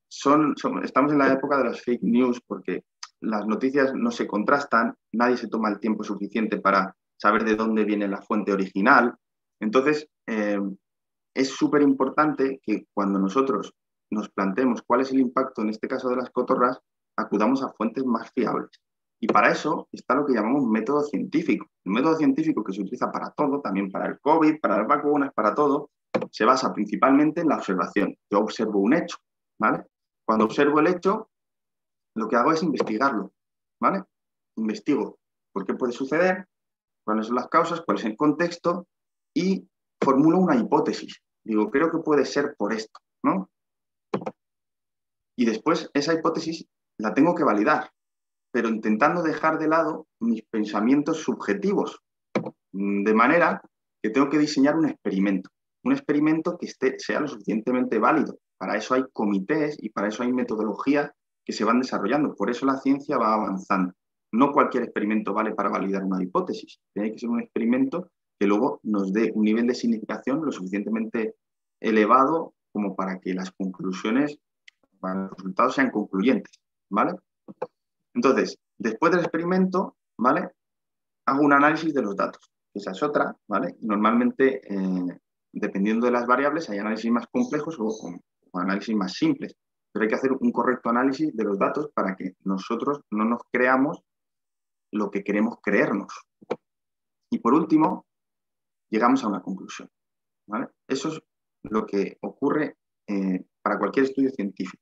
Estamos en la época de las fake news porque las noticias no se contrastan, nadie se toma el tiempo suficiente para saber de dónde viene la fuente original. Entonces, es súper importante que cuando nosotros nos planteemos cuál es el impacto, en este caso de las cotorras, acudamos a fuentes más fiables. Y para eso está lo que llamamos método científico. El método científico, que se utiliza para todo, también para el COVID, para las vacunas, para todo, se basa principalmente en la observación. Yo observo un hecho, ¿vale? Cuando observo el hecho, lo que hago es investigarlo, ¿vale? Investigo por qué puede suceder, cuáles son las causas, cuál es el contexto y formulo una hipótesis. Digo, creo que puede ser por esto, ¿no? Y después esa hipótesis la tengo que validar, pero intentando dejar de lado mis pensamientos subjetivos, de manera que tengo que diseñar un experimento que sea lo suficientemente válido. Para eso hay comités y para eso hay metodologías que se van desarrollando. Por eso la ciencia va avanzando. No cualquier experimento vale para validar una hipótesis. Tiene que ser un experimento que luego nos dé un nivel de significación lo suficientemente elevado como para que las conclusiones, para los resultados sean concluyentes, ¿vale? Entonces, después del experimento, ¿vale? Hago un análisis de los datos. Esa es otra, ¿vale? Normalmente, dependiendo de las variables, hay análisis más complejos o análisis más simples. Pero hay que hacer un correcto análisis de los datos para que nosotros no nos creamos lo que queremos creernos. Y por último, llegamos a una conclusión, ¿vale? Eso es lo que ocurre para cualquier estudio científico.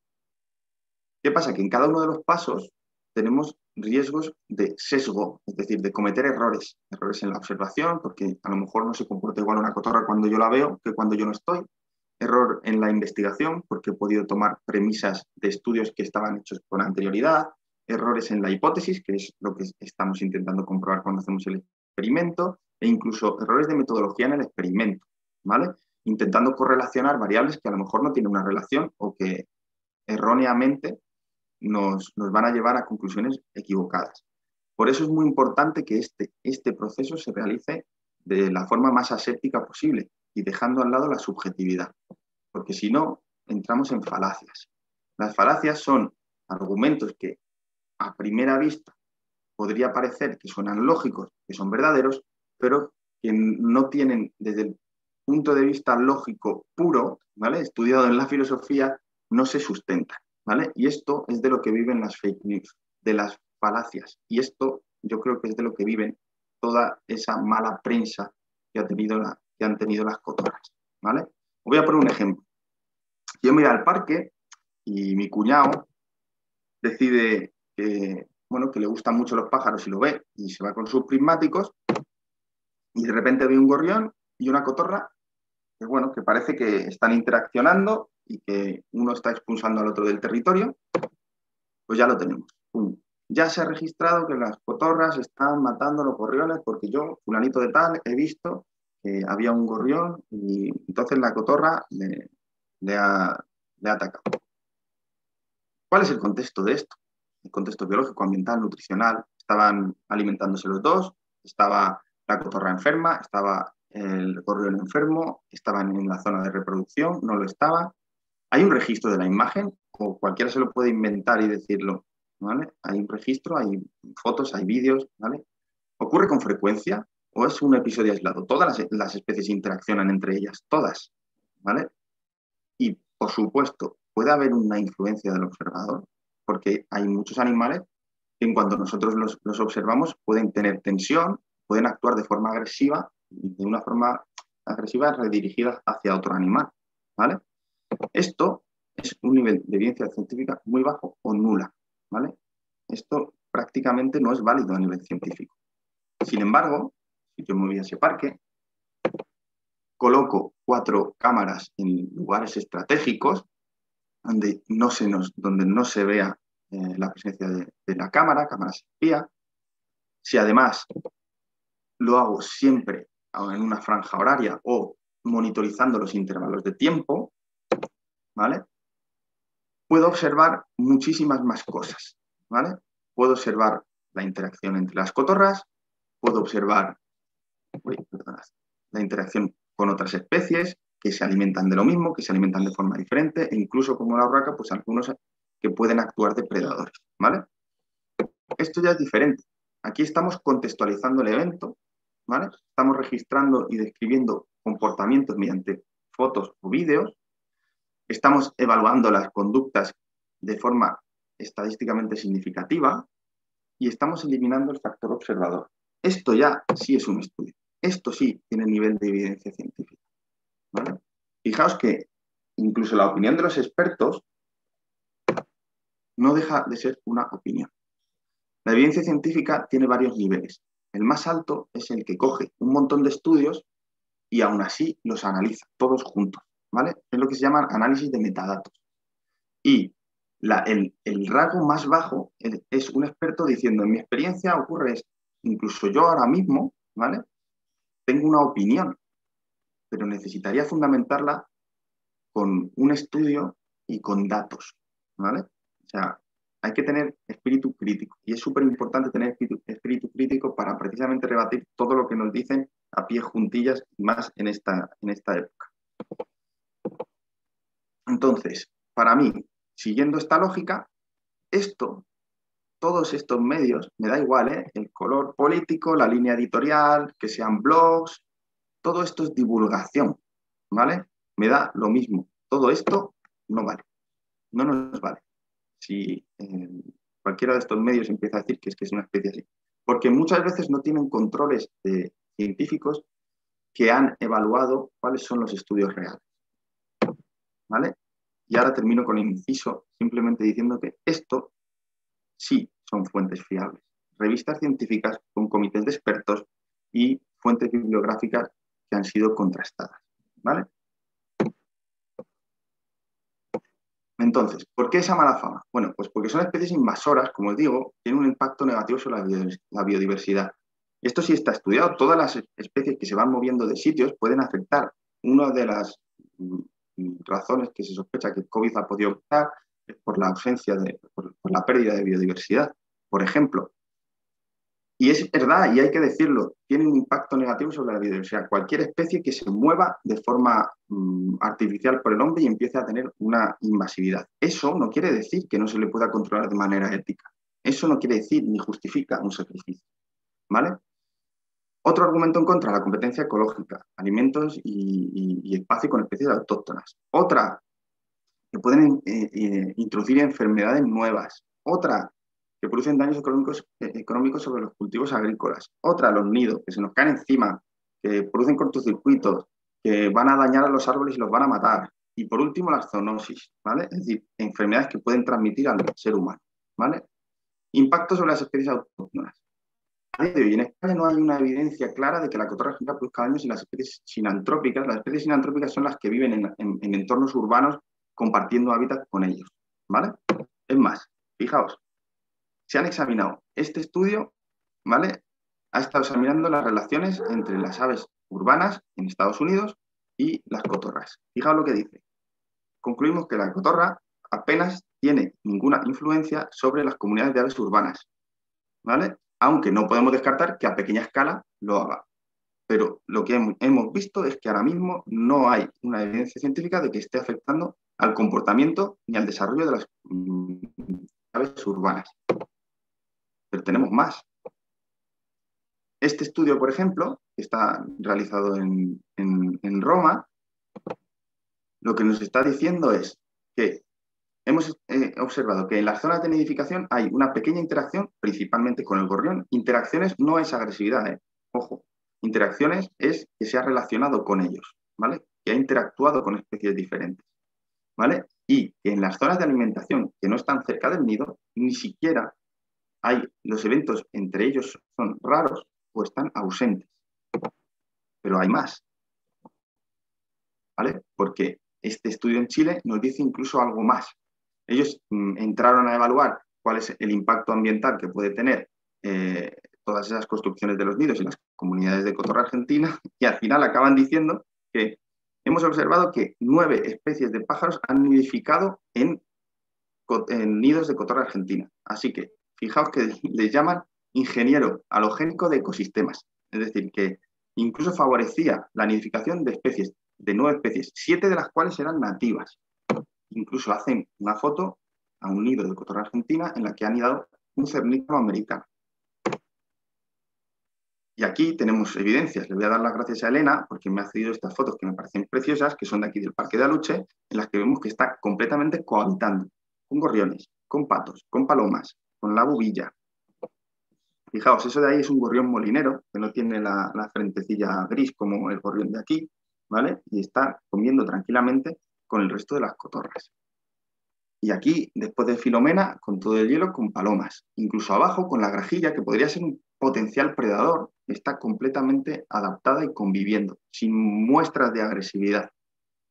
¿Qué pasa? Que en cada uno de los pasos tenemos riesgos de sesgo, es decir, de cometer errores en la observación, porque a lo mejor no se comporta igual una cotorra cuando yo la veo que cuando yo no estoy. Error en la investigación, porque he podido tomar premisas de estudios que estaban hechos con anterioridad. Errores en la hipótesis, que es lo que estamos intentando comprobar cuando hacemos el experimento, e incluso errores de metodología en el experimento, ¿vale? Intentando correlacionar variables que a lo mejor no tienen una relación o que erróneamente nos van a llevar a conclusiones equivocadas. Por eso es muy importante que este proceso se realice de la forma más aséptica posible y dejando al lado la subjetividad, porque si no, entramos en falacias. Las falacias son argumentos que a primera vista podría parecer que suenan lógicos, que son verdaderos, pero que no tienen, desde el punto de vista lógico puro, ¿vale? Estudiado en la filosofía, no se sustentan, ¿vale? Y esto es de lo que viven las fake news, de las falacias. Y esto yo creo que es de lo que viven toda esa mala prensa que han tenido las cotorras, ¿vale? Os voy a poner un ejemplo. Yo me voy al parque y mi cuñado decide que le gustan mucho los pájaros y lo ve y se va con sus prismáticos y de repente ve un gorrión y una cotorra que parece que están interaccionando y que uno está expulsando al otro del territorio. Pues ya lo tenemos. Ya se ha registrado que las cotorras están matando a los gorriones porque yo, fulanito de tal, he visto había un gorrión y entonces la cotorra le ha atacado. ¿Cuál es el contexto de esto? El contexto biológico, ambiental, nutricional. Estaban alimentándose los dos, estaba la cotorra enferma, estaba el gorrión enfermo, estaban en la zona de reproducción, no lo estaba. Hay un registro de la imagen, o cualquiera se lo puede inventar y decirlo, ¿vale? Hay un registro, hay fotos, hay vídeos, ¿vale? ¿Ocurre con frecuencia o es un episodio aislado? Todas las especies interaccionan entre ellas, todas, ¿vale? Y, por supuesto, puede haber una influencia del observador, porque hay muchos animales que en cuanto nosotros los observamos pueden tener tensión, pueden actuar de forma agresiva, de una forma agresiva redirigida hacia otro animal, ¿vale? Esto es un nivel de evidencia científica muy bajo o nula, ¿vale? Esto prácticamente no es válido a nivel científico. Sin embargo, si yo me voy a ese parque, coloco 4 cámaras en lugares estratégicos donde no se vea la presencia de la cámara espía. Si además lo hago siempre en una franja horaria o monitorizando los intervalos de tiempo, ¿vale? Puedo observar muchísimas más cosas, ¿vale? Puedo observar la interacción entre las cotorras, puedo observar la interacción con otras especies que se alimentan de lo mismo, que se alimentan de forma diferente, e incluso como la urraca, pues algunos que pueden actuar de predadores, ¿vale? Esto ya es diferente. Aquí estamos contextualizando el evento, ¿vale? Estamos registrando y describiendo comportamientos mediante fotos o vídeos. Estamos evaluando las conductas de forma estadísticamente significativa y estamos eliminando el factor observador. Esto ya sí es un estudio. Esto sí tiene nivel de evidencia científica, ¿vale? Fijaos que incluso la opinión de los expertos no deja de ser una opinión. La evidencia científica tiene varios niveles. El más alto es el que coge un montón de estudios y aún así los analiza todos juntos, ¿vale? Es lo que se llama análisis de metadatos. Y el rasgo más bajo es un experto diciendo, en mi experiencia ocurre esto. Incluso yo ahora mismo, ¿vale? Tengo una opinión, pero necesitaría fundamentarla con un estudio y con datos, ¿vale? O sea, hay que tener espíritu crítico. Y es súper importante tener espíritu crítico para precisamente rebatir todo lo que nos dicen a pie juntillas, más en esta época. Entonces, para mí, siguiendo esta lógica, todos estos medios, me da igual, el color político, la línea editorial, que sean blogs, todo esto es divulgación, ¿vale? Me da lo mismo. Todo esto no vale, no nos vale. Si cualquiera de estos medios empieza a decir que es una especie así. Porque muchas veces no tienen controles científicos que han evaluado cuáles son los estudios reales, ¿vale? Y ahora termino con el inciso, simplemente diciendo que esto sí son fuentes fiables. Revistas científicas con comités de expertos y fuentes bibliográficas que han sido contrastadas, ¿vale? Entonces, ¿por qué esa mala fama? Bueno, pues porque son especies invasoras, como os digo, tienen un impacto negativo sobre la biodiversidad. Esto sí está estudiado. Todas las especies que se van moviendo de sitios pueden afectar. Una de las razones que se sospecha que el COVID ha podido afectar es por la ausencia, por la pérdida de biodiversidad, por ejemplo. Y es verdad, y hay que decirlo, tiene un impacto negativo sobre la biodiversidad. Cualquier especie que se mueva de forma artificial por el hombre y empiece a tener una invasividad. Eso no quiere decir que no se le pueda controlar de manera ética. Eso no quiere decir ni justifica un sacrificio, ¿vale? Otro argumento en contra, la competencia ecológica, alimentos y espacio con especies autóctonas. Otra, que pueden introducir enfermedades nuevas. Otra, que producen daños económicos sobre los cultivos agrícolas. Otra, los nidos, que se nos caen encima, que producen cortocircuitos, que van a dañar a los árboles y los van a matar. Y por último, las zoonosis, ¿vale? Es decir, enfermedades que pueden transmitir al ser humano, ¿vale? Impacto sobre las especies autóctonas. A día de hoy, en España no hay una evidencia clara de que la cotorra argentina produzca daños en las especies sinantrópicas. Las especies sinantrópicas son las que viven en entornos urbanos compartiendo hábitat con ellos, ¿vale? Es más, fijaos, se han examinado este estudio, ¿vale? Ha estado examinando las relaciones entre las aves urbanas en Estados Unidos y las cotorras. Fijaos lo que dice. Concluimos que la cotorra apenas tiene ninguna influencia sobre las comunidades de aves urbanas, ¿vale? Aunque no podemos descartar que a pequeña escala lo haga. Pero lo que hemos visto es que ahora mismo no hay una evidencia científica de que esté afectando al comportamiento ni al desarrollo de las aves urbanas. Pero tenemos más. Este estudio, por ejemplo, que está realizado en Roma, lo que nos está diciendo es que hemos observado que en las zonas de nidificación hay una pequeña interacción, principalmente con el gorrión. Interacciones no es agresividad, ojo. Interacciones es que se ha relacionado con ellos, ¿vale? Que ha interactuado con especies diferentes, ¿vale? Y que en las zonas de alimentación que no están cerca del nido, ni siquiera hay, los eventos entre ellos son raros o están ausentes. Pero hay más, ¿vale? Porque este estudio en Chile nos dice incluso algo más. Ellos entraron a evaluar cuál es el impacto ambiental que puede tener todas esas construcciones de los nidos y las comunidades de cotorra argentina, y al final acaban diciendo que hemos observado que 9 especies de pájaros han nidificado en nidos de cotorra argentina. Así que fijaos que les llaman ingeniero halogénico de ecosistemas, es decir, que incluso favorecía la nidificación de especies, de 9 especies, 7 de las cuales eran nativas. Incluso hacen una foto a un nido de cotorra argentina en la que han anidado un cernícalo americano. Y aquí tenemos evidencias. Le voy a dar las gracias a Elena porque me ha cedido estas fotos que me parecen preciosas, que son de aquí del Parque de Aluche, en las que vemos que está completamente cohabitando con gorriones, con patos, con palomas, con la bubilla. Fijaos, eso de ahí es un gorrión molinero, que no tiene la frentecilla gris como el gorrión de aquí, ¿vale? Y está comiendo tranquilamente con el resto de las cotorras. Y aquí, después de Filomena, con todo el hielo, con palomas. Incluso abajo, con la grajilla, que podría ser un potencial predador, está completamente adaptada y conviviendo, sin muestras de agresividad,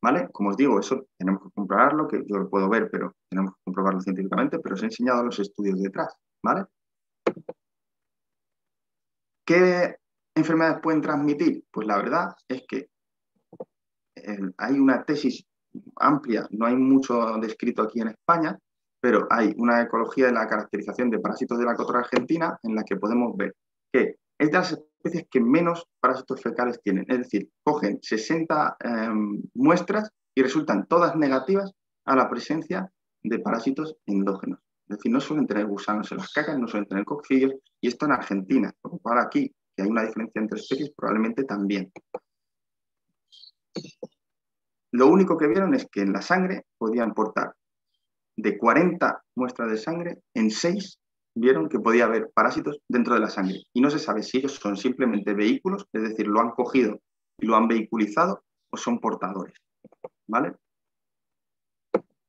¿vale? Como os digo, eso tenemos que comprobarlo, que yo lo puedo ver, pero tenemos que comprobarlo científicamente, pero os he enseñado los estudios detrás, ¿vale? ¿Qué enfermedades pueden transmitir? Pues la verdad es que hay una tesis amplia, no hay mucho descrito aquí en España, pero hay una ecología de la caracterización de parásitos de la cotorra argentina en la que podemos ver que es de las especies que menos parásitos fecales tienen. Es decir, cogen 60 muestras y resultan todas negativas a la presencia de parásitos endógenos. Es decir, no suelen tener gusanos en las cacas, no suelen tener coccidios, y esto en Argentina. Por lo cual aquí, que hay una diferencia entre especies, probablemente también. Lo único que vieron es que en la sangre podían portar de 40 muestras de sangre, en 6 vieron que podía haber parásitos dentro de la sangre. Y no se sabe si ellos son simplemente vehículos, es decir, lo han cogido y lo han vehiculizado, o son portadores, ¿vale?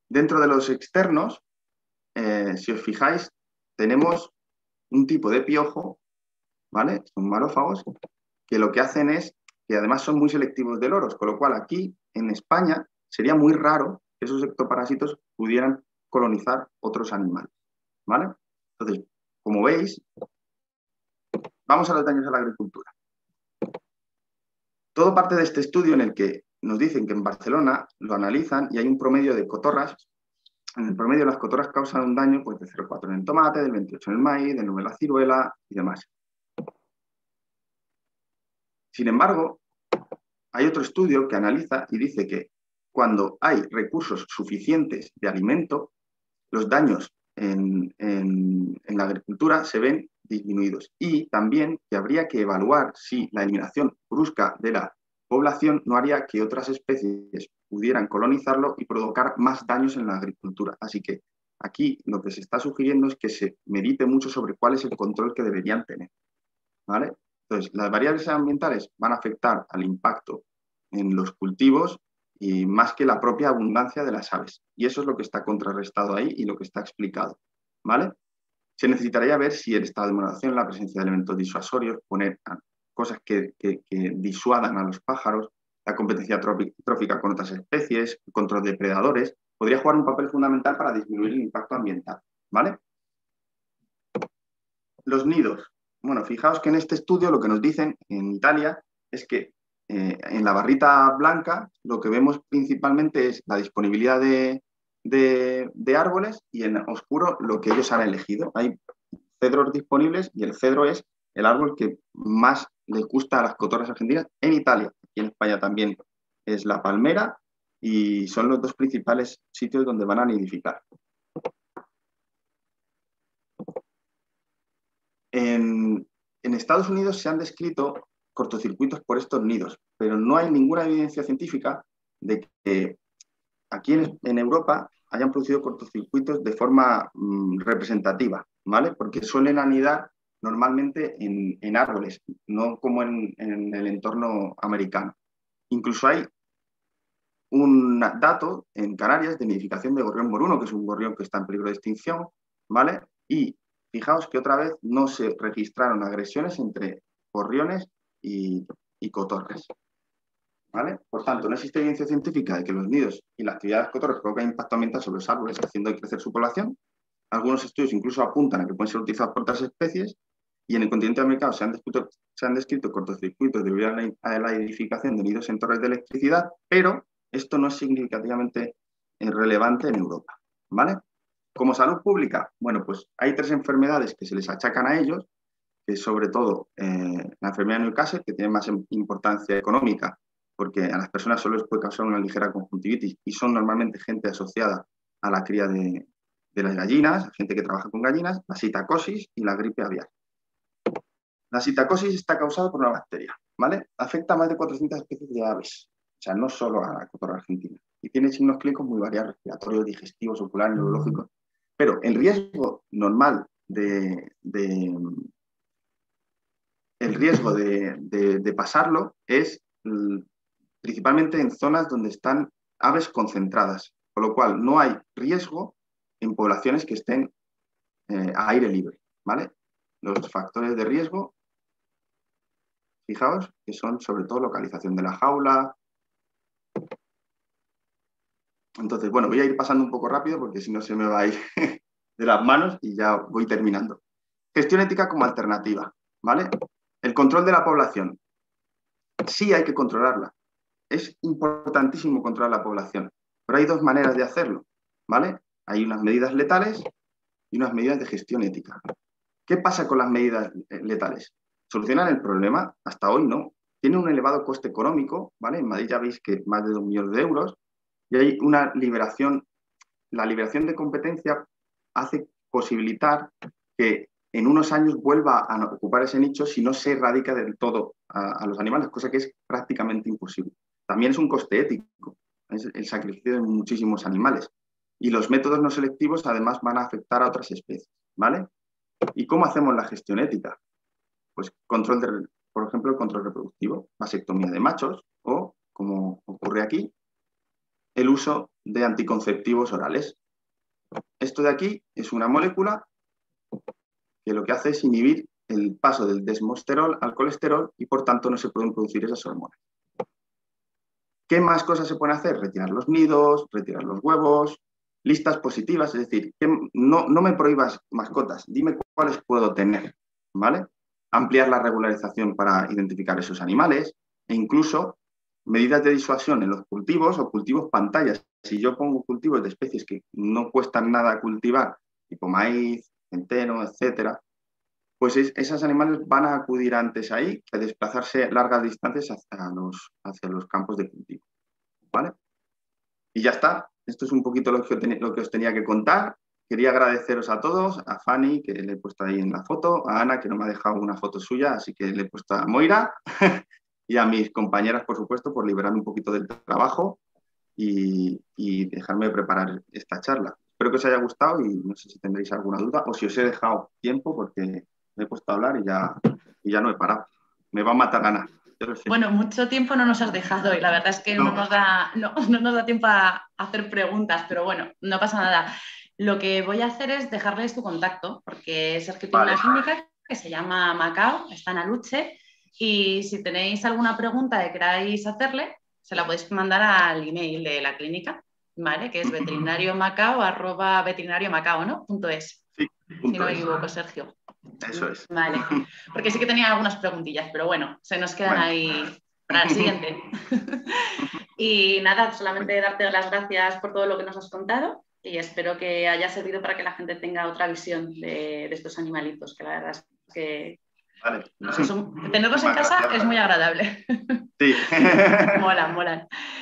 Dentro de los externos, si os fijáis, tenemos un tipo de piojo, ¿vale? Son marófagos, que lo que hacen es que además son muy selectivos de loros, con lo cual aquí en España sería muy raro que esos ectoparásitos pudieran colonizar otros animales, ¿vale? Entonces, como veis, vamos a los daños a la agricultura. Todo parte de este estudio en el que nos dicen que en Barcelona lo analizan y hay un promedio de cotorras. En el promedio las cotorras causan un daño pues, de 0,4 en el tomate, del 28 en el maíz, del 9 en la ciruela y demás. Sin embargo, hay otro estudio que analiza y dice que cuando hay recursos suficientes de alimento, los daños en la agricultura se ven disminuidos. Y también que habría que evaluar si la eliminación brusca de la población no haría que otras especies pudieran colonizarlo y provocar más daños en la agricultura. Así que aquí lo que se está sugiriendo es que se medite mucho sobre cuál es el control que deberían tener, ¿vale? Entonces, las variables ambientales van a afectar al impacto en los cultivos y más que la propia abundancia de las aves. Y eso es lo que está contrarrestado ahí y lo que está explicado, ¿vale? Se necesitaría ver si el estado de moderación, la presencia de elementos disuasorios, poner cosas que disuadan a los pájaros, la competencia trófica con otras especies, el control de predadores, podría jugar un papel fundamental para disminuir el impacto ambiental, ¿vale? Los nidos. Bueno, fijaos que en este estudio lo que nos dicen en Italia es que en la barrita blanca lo que vemos principalmente es la disponibilidad de árboles y en oscuro lo que ellos han elegido. Hay cedros disponibles y el cedro es el árbol que más les gusta a las cotorras argentinas en Italia. Aquí en España también es la palmera y son los dos principales sitios donde van a nidificar. En Estados Unidos se han descrito cortocircuitos por estos nidos, pero no hay ninguna evidencia científica de que aquí en Europa hayan producido cortocircuitos de forma representativa, ¿vale? Porque suelen anidar normalmente en árboles, no como en el entorno americano. Incluso hay un dato en Canarias de nidificación de gorrión moruno, que es un gorrión que está en peligro de extinción, ¿vale? Y fijaos que otra vez no se registraron agresiones entre gorriones y cotorras, ¿vale? Por tanto, no existe evidencia científica de que los nidos y la actividad de las cotorras provocan impacto ambiental sobre los árboles, haciendo crecer su población. Algunos estudios incluso apuntan a que pueden ser utilizados por otras especies y en el continente americano se han descrito cortocircuitos debido a la edificación de nidos en torres de electricidad, pero esto no es significativamente relevante en Europa, ¿vale? Como salud pública, bueno, pues hay 3 enfermedades que se les achacan a ellos, que es sobre todo la enfermedad de Newcastle, que tiene más importancia económica, porque a las personas solo les puede causar una ligera conjuntivitis y son normalmente gente asociada a la cría de las gallinas, gente que trabaja con gallinas, la sitacosis y la gripe aviar. La sitacosis está causada por una bacteria, ¿vale? Afecta a más de 400 especies de aves, o sea, no solo a la cotorra argentina. Y tiene signos clínicos muy variados, respiratorios, digestivos, oculares, neurológicos. Pero el riesgo normal el riesgo de pasarlo es principalmente en zonas donde están aves concentradas, con lo cual no hay riesgo en poblaciones que estén a aire libre, ¿vale? Los factores de riesgo, fijaos, que son sobre todo localización de la jaula. Entonces, bueno, voy a ir pasando un poco rápido porque si no se me va a ir de las manos y ya voy terminando. Gestión ética como alternativa, ¿vale? El control de la población. Sí hay que controlarla. Es importantísimo controlar la población, pero hay 2 maneras de hacerlo, ¿vale? Hay unas medidas letales y unas medidas de gestión ética. ¿Qué pasa con las medidas letales? ¿Solucionan el problema? Hasta hoy no. Tiene un elevado coste económico, ¿vale? En Madrid ya veis que más de 2 millones de euros y hay una liberación. La liberación de competencia hace posibilitar que en unos años vuelva a ocupar ese nicho si no se erradica del todo a los animales, cosa que es prácticamente imposible. También es un coste ético, es el sacrificio de muchísimos animales. Y los métodos no selectivos además van a afectar a otras especies, ¿vale? ¿Y cómo hacemos la gestión ética? Pues por ejemplo, el control reproductivo, vasectomía de machos o, como ocurre aquí, el uso de anticonceptivos orales. Esto de aquí es una molécula que lo que hace es inhibir el paso del desmosterol al colesterol y por tanto no se pueden producir esas hormonas. ¿Qué más cosas se pueden hacer? Retirar los nidos, retirar los huevos, listas positivas, es decir, que no me prohíbas mascotas, dime cuáles puedo tener, ¿vale? Ampliar la regularización para identificar esos animales e incluso medidas de disuasión en los cultivos o cultivos pantallas. Si yo pongo cultivos de especies que no cuestan nada cultivar, tipo maíz, centeno, etcétera, pues esos animales van a acudir antes ahí que a desplazarse largas distancias hacia los campos de cultivo, ¿vale? Y ya está. Esto es un poquito lo que os tenía que contar. Quería agradeceros a todos, a Fanny, que le he puesto ahí en la foto, a Ana, que no me ha dejado una foto suya, así que le he puesto a Moira, y a mis compañeras, por supuesto, por liberarme un poquito del trabajo y dejarme preparar esta charla. Espero que os haya gustado y no sé si tendréis alguna duda o si os he dejado tiempo porque me he puesto a hablar y ya no he parado. Me va a matar Ana. Bueno, mucho tiempo no nos has dejado y la verdad es que no nos da tiempo a hacer preguntas, pero bueno, no pasa nada. Lo que voy a hacer es dejarles tu contacto, porque Sergio tiene una clínica que se llama Macao, está en Aluche, y si tenéis alguna pregunta que queráis hacerle, se la podéis mandar al email de la clínica, ¿vale? Que es veterinariomacao@veterinariomacao, ¿no? .es. Sí, si no me equivoco, Sergio. Eso es. Vale, porque sí que tenía algunas preguntillas, pero bueno, se nos quedan ahí para el siguiente. Y nada, solamente darte las gracias por todo lo que nos has contado y espero que haya servido para que la gente tenga otra visión de estos animalitos, que la verdad es que Vale. tenerlos en casa es muy agradable. Sí. Molan, molan.